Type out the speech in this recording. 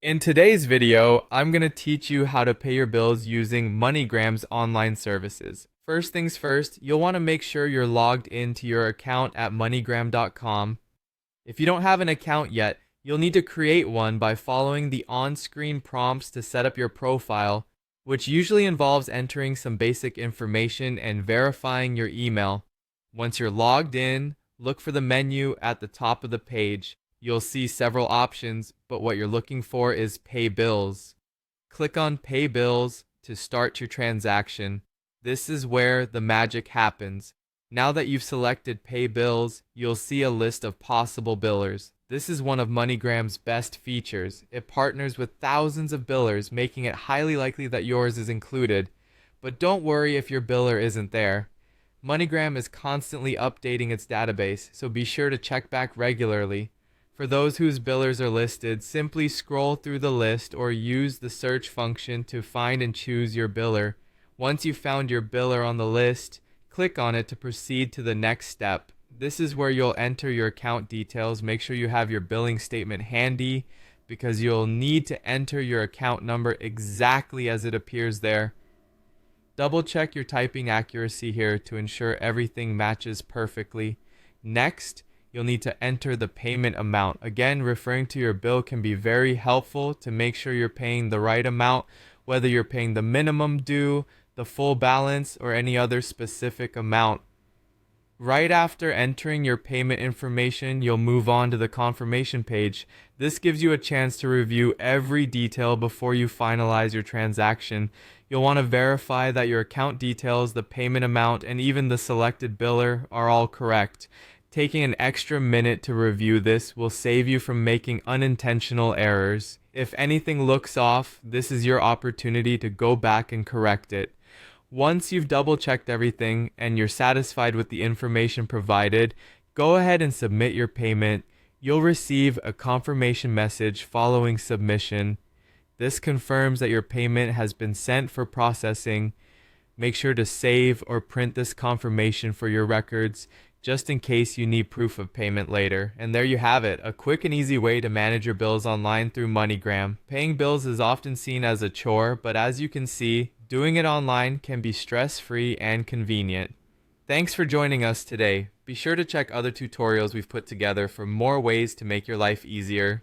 In today's video, I'm going to teach you how to pay your bills using MoneyGram's online services. First things first, you'll want to make sure you're logged into your account at MoneyGram.com. If you don't have an account yet, you'll need to create one by following the on-screen prompts to set up your profile, which usually involves entering some basic information and verifying your email. Once you're logged in, look for the menu at the top of the page. You'll see several options, but what you're looking for is Pay Bills. Click on Pay Bills to start your transaction. This is where the magic happens. Now that you've selected Pay Bills, you'll see a list of possible billers. This is one of MoneyGram's best features. It partners with thousands of billers, making it highly likely that yours is included. But don't worry if your biller isn't there. MoneyGram is constantly updating its database, so be sure to check back regularly. For those whose billers are listed, simply scroll through the list or use the search function to find and choose your biller. Once you've found your biller on the list, click on it to proceed to the next step. This is where you'll enter your account details. Make sure you have your billing statement handy because you'll need to enter your account number exactly as it appears there. Double check your typing accuracy here to ensure everything matches perfectly. Next, you'll need to enter the payment amount. Again, referring to your bill can be very helpful to make sure you're paying the right amount, whether you're paying the minimum due, the full balance, or any other specific amount. Right after entering your payment information, you'll move on to the confirmation page. This gives you a chance to review every detail before you finalize your transaction. You'll want to verify that your account details, the payment amount, and even the selected biller are all correct. Taking an extra minute to review this will save you from making unintentional errors. If anything looks off, this is your opportunity to go back and correct it. Once you've double-checked everything and you're satisfied with the information provided, go ahead and submit your payment. You'll receive a confirmation message following submission. This confirms that your payment has been sent for processing. Make sure to save or print this confirmation for your records, just in case you need proof of payment later. And there you have it, a quick and easy way to manage your bills online through MoneyGram. Paying bills is often seen as a chore, but as you can see, doing it online can be stress-free and convenient. Thanks for joining us today. Be sure to check other tutorials we've put together for more ways to make your life easier.